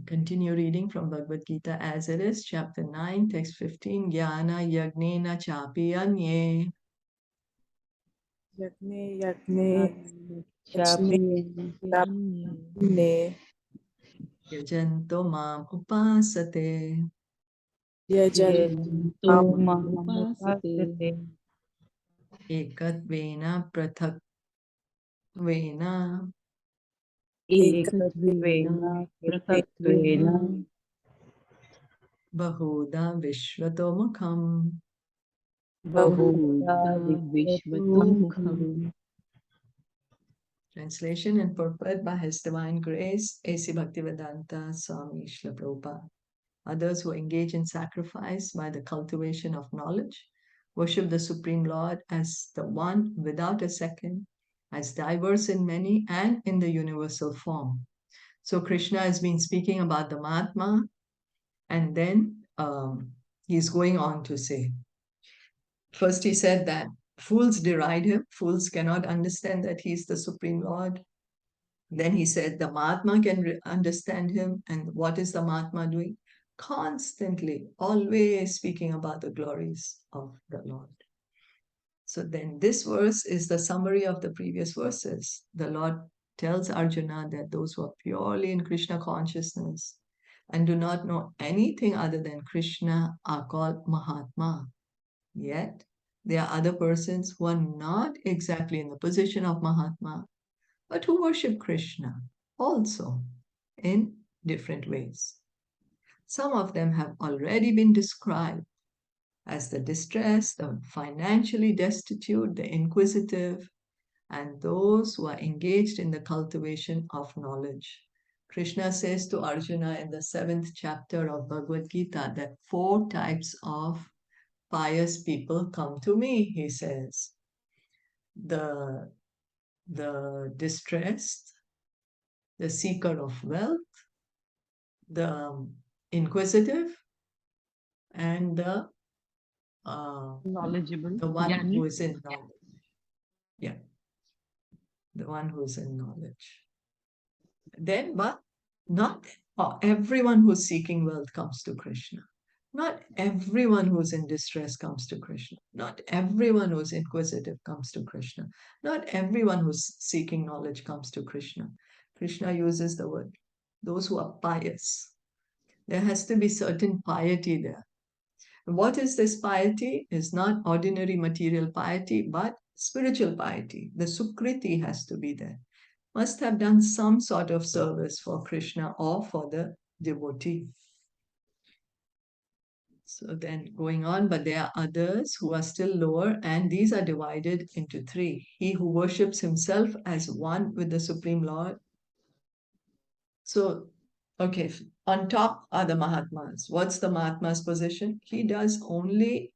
Continue reading from Bhagavad Gita as it is, chapter 9, text 15. Jnana yagnena chapi anye Yagne Yajne yajanto mam upasate Yajanto Mamupasate ekatvena prathakvena Ekatvena Pratatvena bahuda vishvatomukham. Bahuda Vishvatomukham. Translation and purport by His Divine Grace, A.C. Bhaktivedanta Swami Srila Prabhupada. Others who engage in sacrifice by the cultivation of knowledge worship the Supreme Lord as the one without a second, as diverse in many and in the universal form. So Krishna has been speaking about the Mahatma, and then he's going on to say, first he said that fools deride him, fools cannot understand that he's the Supreme Lord. Then he said the Mahatma can understand him, and what is the Mahatma doing? Constantly, always speaking about the glories of the Lord. So then this verse is the summary of the previous verses. The Lord tells Arjuna that those who are purely in Krishna consciousness and do not know anything other than Krishna are called Mahatma. Yet, there are other persons who are not exactly in the position of Mahatma, but who worship Krishna also in different ways. Some of them have already been described as the distressed, the financially destitute, the inquisitive, and those who are engaged in the cultivation of knowledge. Krishna says to Arjuna in the 7th chapter of Bhagavad Gita that 4 types of pious people come to me, he says. The distressed, the seeker of wealth, the inquisitive, and the Knowledgeable. one Jnani. who is in knowledge. Yeah, the one who is in knowledge. Then, but not everyone who's seeking wealth comes to Krishna. Not everyone who's in distress comes to Krishna. Not everyone who's inquisitive comes to Krishna. Not everyone who's seeking knowledge comes to Krishna. Krishna uses the word, those who are pious. There has to be certain piety there. What is this piety? Is not ordinary material piety, but spiritual piety. The Sukriti has to be there. Must have done some sort of service for Krishna or for the devotee. So then going on, but there are others who are still lower, and these are divided into 3. He who worships himself as one with the Supreme Lord. So, okay, on top are the Mahatmas. What's the Mahatma's position? He does only,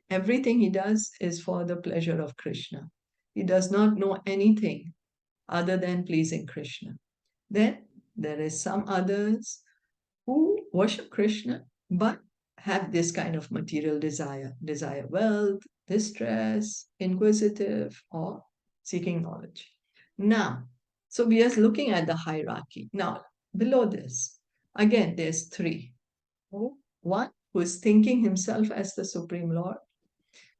everything he does is for the pleasure of Krishna. He does not know anything other than pleasing Krishna. Then there is some others who worship Krishna but have this kind of material desire wealth, distress, inquisitive, or seeking knowledge. Now, so we are looking at the hierarchy. Now, below this, again, there's 3. One who is thinking himself as the Supreme Lord.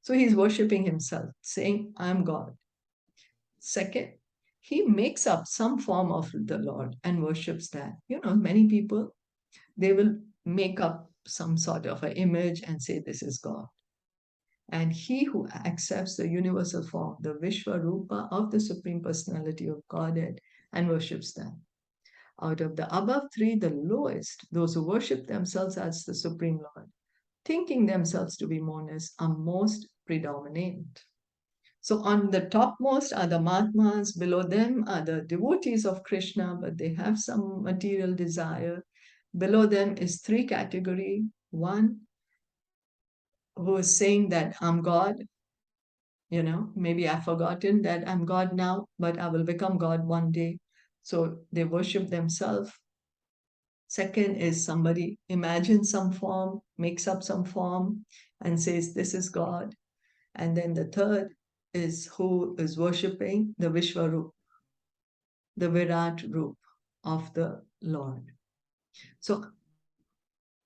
So he's worshipping himself, saying, I'm God. Second, he makes up some form of the Lord and worships that. Many people, they will make up some sort of an image and say, this is God. And he who accepts the universal form, the Vishwarupa of the Supreme Personality of Godhead, and worships that. Out of the above 3, the lowest, those who worship themselves as the Supreme Lord, thinking themselves to be monas, are most predominant. So on the topmost are the Mahatmas, below them are the devotees of Krishna, but they have some material desire. Below them is 3 categories. One who is saying that I'm God, maybe I've forgotten that I'm God now, but I will become God one day. So they worship themselves. Second is somebody imagines some form, makes up some form, and says, this is God. And then the third is who is worshipping the Vishwarup, the Virat Rup of the Lord. So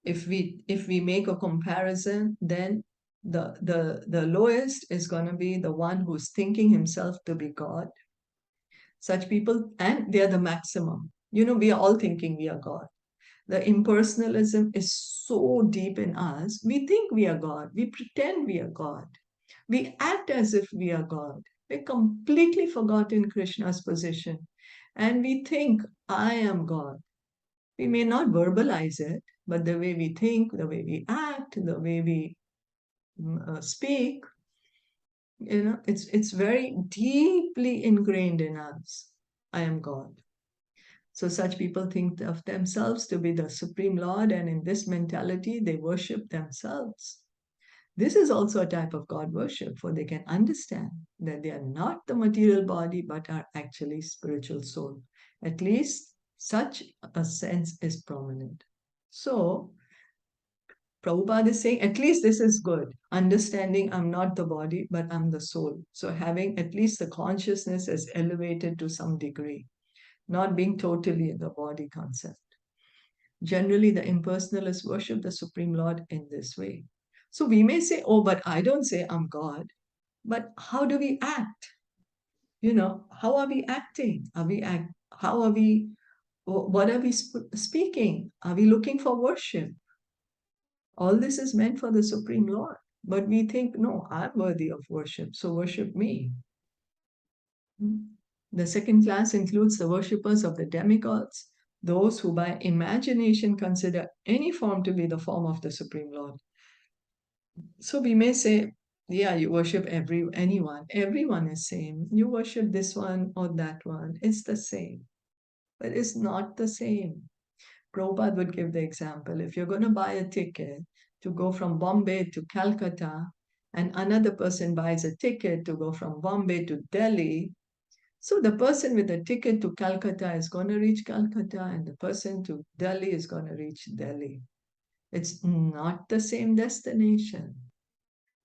if we make a comparison, then the lowest is going to be the one who's thinking himself to be God. Such people, and they are the maximum. We are all thinking we are God. The impersonalism is so deep in us. We think we are God. We pretend we are God. We act as if we are God. We completely forgotten Krishna's position. And we think, I am God. We may not verbalize it, but the way we think, the way we act, the way we speak, it's very deeply ingrained in us. I am God. So such people think of themselves to be the Supreme Lord, and in this mentality, they worship themselves. This is also a type of God worship, for they can understand that they are not the material body, but are actually spiritual soul. At least such a sense is prominent. So Prabhupada is saying, at least this is good. Understanding I'm not the body, but I'm the soul. So having at least the consciousness is elevated to some degree, not being totally in the body concept. Generally, the impersonalists worship the Supreme Lord in this way. So we may say, oh, but I don't say I'm God. But how do we act? How are we acting? How are we, what are we speaking? Are we looking for worship? All this is meant for the Supreme Lord. But we think, no, I'm worthy of worship, so worship me. The second class includes the worshippers of the demigods, those who by imagination consider any form to be the form of the Supreme Lord. So we may say, yeah, you worship anyone. Everyone is same. You worship this one or that one. It's the same. But it's not the same. Prabhupada would give the example. If you're going to buy a ticket to go from Bombay to Calcutta, and another person buys a ticket to go from Bombay to Delhi, so the person with the ticket to Calcutta is going to reach Calcutta, and the person to Delhi is going to reach Delhi. It's not the same destination.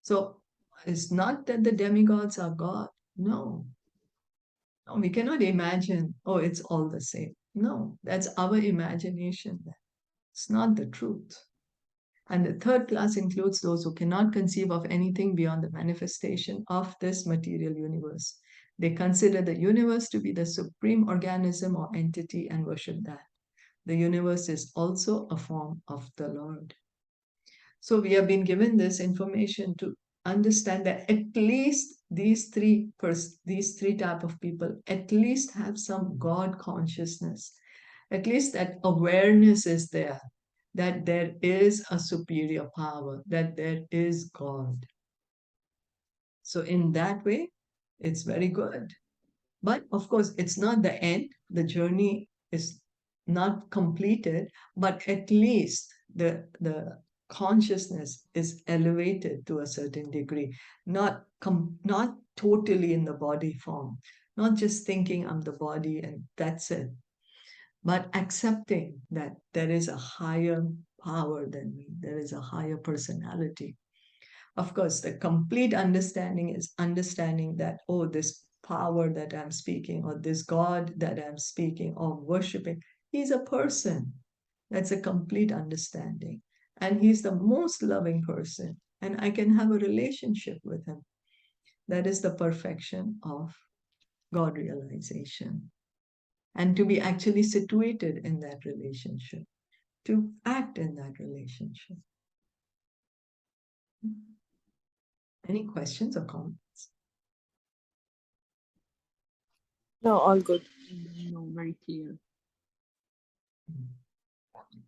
So it's not that the demigods are God. No. No, we cannot imagine, oh, it's all the same. No, that's our imagination. It's not the truth. And the third class includes those who cannot conceive of anything beyond the manifestation of this material universe. They consider the universe to be the supreme organism or entity and worship that. The universe is also a form of the Lord. So we have been given this information to understand that at least these three type of people at least have some God consciousness. At least that awareness is there, that there is a superior power, that there is God. So in that way, it's very good. But of course, it's not the end. The journey is not completed, but at least the consciousness is elevated to a certain degree, not totally in the body form, not just thinking I'm the body and that's it, but accepting that there is a higher power than me, there is a higher personality. Of course, the complete understanding is understanding that, oh, this power that I'm speaking, or this God that I'm speaking or worshiping, he's a person. That's a complete understanding. And he's the most loving person. And I can have a relationship with him. That is the perfection of God realization. And to be actually situated in that relationship, to act in that relationship. Any questions or comments? No, all good. No, very clear.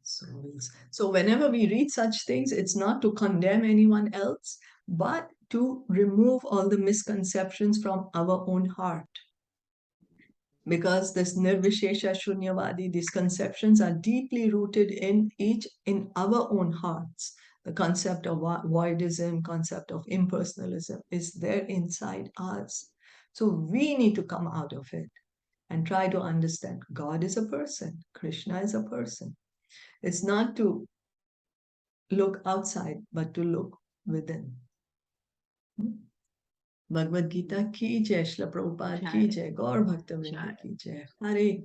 So whenever we read such things, it's not to condemn anyone else, but to remove all the misconceptions from our own heart. Because this nirvishesha shunyavadi, these conceptions are deeply rooted in our own hearts. The concept of voidism, concept of impersonalism is there inside us. So we need to come out of it and try to understand God is a person, Krishna is a person. It's not to look outside, but to look within. Bhagavad Gita ki jai, Srila Prabhupada ki jai, Gaur Bhakta Vrinda ki jai. Hare